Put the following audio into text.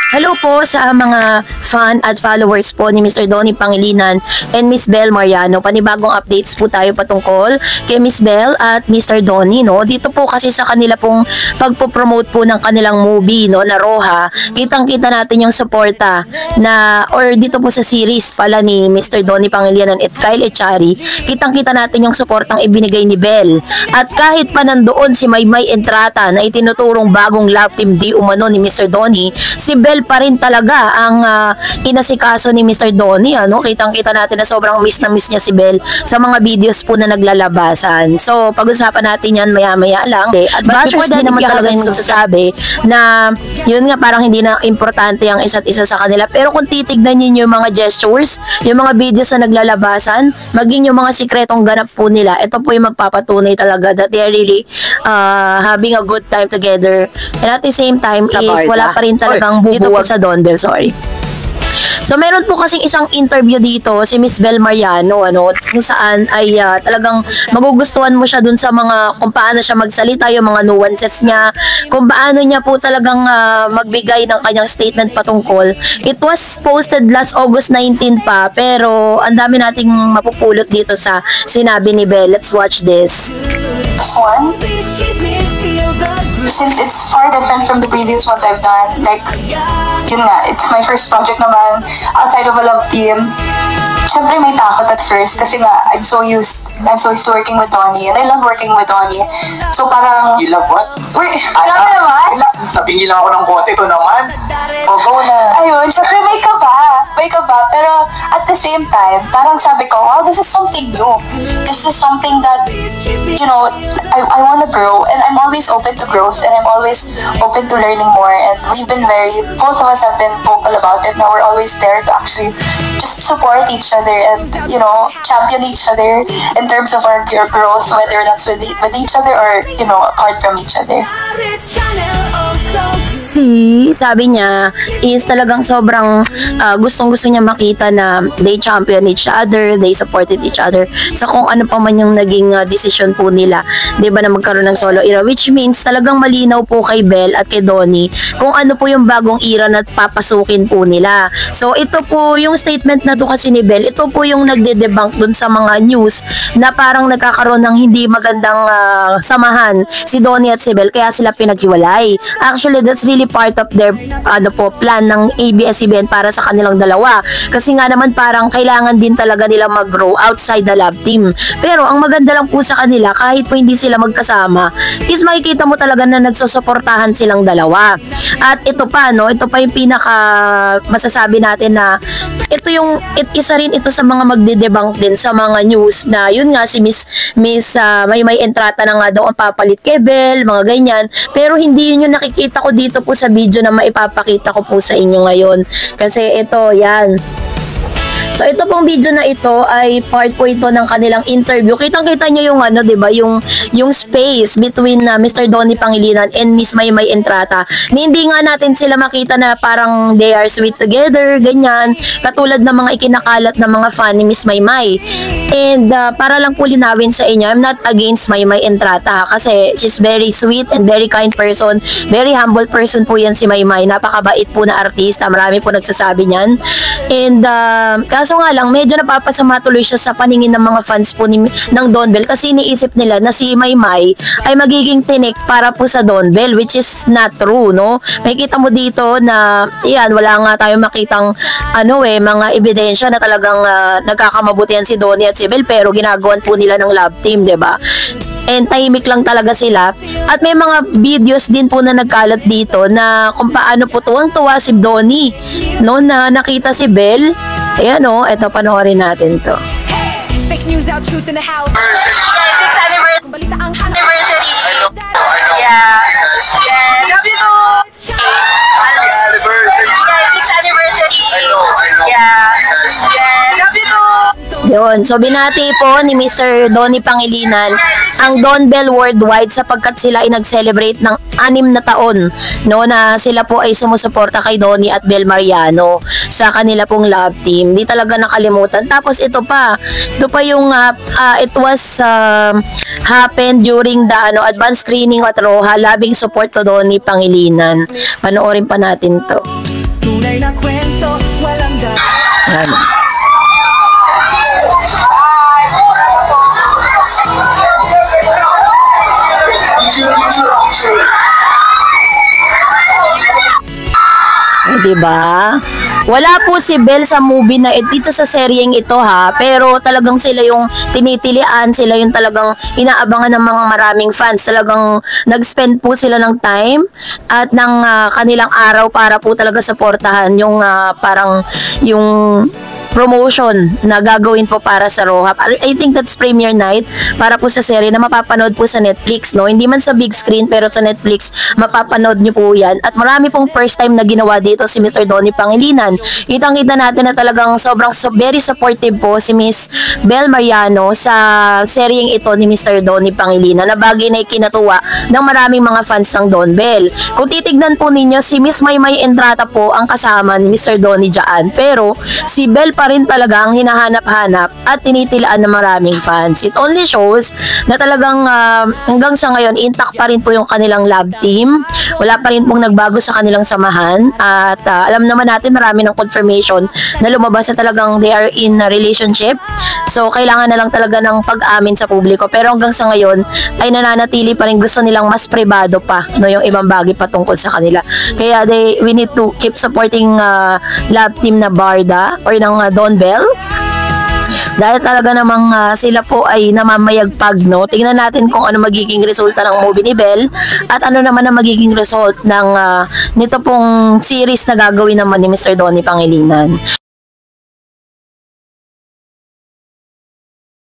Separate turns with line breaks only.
Hello po sa mga fan at followers po ni Mr. Donnie Pangilinan and Miss Bel Mariano. Panibagong updates po tayo patungkol kay Miss Bel at Mr. Donnie, no? Dito po kasi sa kanila pong pagpo-promote po ng kanilang movie, no, na Roja, kitang-kita natin yung suporta na, or dito po sa series pala ni Mr. Donnie Pangilinan at Kyle Echari, kitang-kita natin yung suportang ibinigay ni Bel. At kahit pa nandoon si Maymay Entrata na itinuturong bagong love team di umano ni Mr. Donnie, si Bel pa rin talaga ang inasikaso ni Mr. Donnie, ano? Kitang-kita natin na sobrang miss na miss niya si Bel sa mga videos po na naglalabasan. So, pag-usapan natin yan maya-maya lang. At bashers din naman talaga yung sasabi na yun nga, parang hindi na importante ang isa't isa sa kanila. Pero kung titignan niyo yung mga gestures, yung mga videos na naglalabasan, maging yung mga sikretong ganap po nila, ito po yung magpapatunay talaga that they are really having a good time together. And at the same time is wala pa rin talagang dito po sa Don Bell, sorry. So, meron po kasing isang interview dito si Miss Bel Mariano, ano, kung saan ay talagang magugustuhan mo siya dun sa mga, kung paano siya magsalita, yung mga nuances niya, kung paano niya po talagang magbigay ng kanyang statement patungkol. It was posted last August 19 pa, pero ang dami nating mapupulot dito sa sinabi ni Bel. Let's watch this.
This one, since it's far different from the previous ones I've done, like, yun nga, it's my first project naman outside of a love team. Siyempre may takot at first kasi nga I'm so used to working with Donnie and I love working with Donnie. So parang...
You love what?
Uy, alam mo naman?
Napingi lang ako ng bote, ito naman. O, go na.
Ayun, syempre may kaba. Pero at the same time, parang sabi ko, wow, this is something new. This is something that, you know, I want to grow and I'm always open to growth and I'm always open to learning more, and we've been both of us have been vocal about it. Now we're always there to actually just support each other and, you know, champion each other in terms of our growth, whether that's with each other or, you know, apart from each other.
Sabi niya is talagang sobrang gustong-gusto niya makita na they champion each other, they supported each other sa kung ano pa man yung naging decision po nila, 'di ba, na magkaroon ng solo era, which means talagang malinaw po kay Bel at kay Donnie kung ano po yung bagong era na papasukin po nila. So ito po yung statement na to kasi ni Bel, ito po yung nagde-debunk dun sa mga news na parang nagkakaroon ng hindi magandang samahan si Donnie at si Bel kaya sila pinaghiwalay. Actually, that's really part of their plan ng ABS-CBN para sa kanilang dalawa. Kasi nga naman parang kailangan din talaga nila mag-grow outside the love team. Pero ang maganda lang po sa kanila, kahit po hindi sila magkasama, is makikita mo talaga na nagsusuportahan silang dalawa. At ito pa, no, ito pa yung pinaka masasabi natin na isa rin ito sa mga magde-debunk din sa mga news na yun nga si Miss Maymay Entrata na nga daw ang papalit kay Bel, mga ganyan. Pero hindi yun yung nakikita ko dito po sa video na maipapakita ko po sa inyo ngayon. Kasi ito, yan. So ito pong video na ito ay part po ito ng kanilang interview. Kitang-kita niyo yung ano, 'di ba, yung space between Mr. Donnie Pangilinan and Miss Maymay Entrata. Hindi nga natin sila makita na parang they are sweet together, ganyan, katulad ng mga ikinakalat ng mga fan ni Miss Maymay. And para lang po linawin sa inyo, I'm not against Maymay Entrata kasi she's very sweet and very kind person, very humble person po yan si Maymay. Napakabait po na artista, marami po nagsasabi niyan. And kaso nga lang, medyo napapasama tuloy siya sa paningin ng mga fans po ng Don Bell kasi iniisip nila na si Maymay ay magiging tinik para po sa Don Bell, which is not true, no? Makikita mo dito na, yan, wala nga tayong makitang mga ebidensya na talagang nagkakamabutihan si Donnie at si Bell, pero ginagawan po nila ng love team, 'di ba? And tahimik lang talaga sila. At may mga videos din po na nagkalat dito na kung paano po tuwang-tuwa si Donnie, no, na nakita si Bell. Ayan, o, eto, panoorin natin to.
Fake news out, truth in the house.
6th anniversary. Yeah. Love you too.
Happy anniversary.
6th anniversary.
I know.
Yeah. Love you too.
Yun, so binati po ni Mr. Donnie Pangilinan ang Don Bell Worldwide sapagkat sila ay nag-celebrate ng 6 na taon, no, na sila po ay sumusuporta kay Donnie at Bel Mariano sa kanila pong love team. Di talaga nakalimutan. Tapos ito pa yung it was happened during the advanced screening at Roja, labing support to Donnie Pangilinan. Panoorin pa natin to.
tunay na kwento, walang
Yan. Diba? Wala po si Belle sa movie na dito sa seryeng ito ha, pero talagang sila yung tinitilian, sila yung talagang inaabangan ng mga maraming fans. Talagang nag-spend po sila ng time at ng kanilang araw para po talaga suportahan yung parang yung promotion na gagawin po para sa Rohap. I think that's premiere night para po sa serye na mapapanood po sa Netflix, no? Hindi man sa big screen pero sa Netflix mapapanood nyo po yan. At marami pong first time na ginawa dito si Mr. Donnie Pangilinan. Kitang-kita natin na talagang very supportive po si Miss Belle Mariano sa seryeng ito ni Mr. Donnie Pangilinan na bagay na ikinatuwa ng maraming mga fans ng Don Bell. Kung titignan po ninyo, si Miss Maymay Entrata po ang kasama ni Mr. Donnie dyan. Pero si Belle pa rin talaga ang hinahanap-hanap at tinitilaan ng maraming fans. It only shows na talagang hanggang sa ngayon intact pa rin po yung kanilang love team. Wala pa rin pong nagbago sa kanilang samahan at alam naman natin marami ng confirmation na lumabas na talagang they are in a relationship. So kailangan na lang talaga ng pag-amin sa publiko, pero hanggang sa ngayon ay nananatili pa rin, gusto nilang mas privado pa, no, yung ibang bagay patungkol sa kanila. Kaya we need to keep supporting love team na Barda or ng Don Bell. Dahil talaga namang sila po ay namamayagpag, no? Tingnan natin kung ano magiging resulta ng movie ni Belle at ano naman ang magiging result ng nito pong series na gagawin naman ni Mr. Donnie Pangilinan.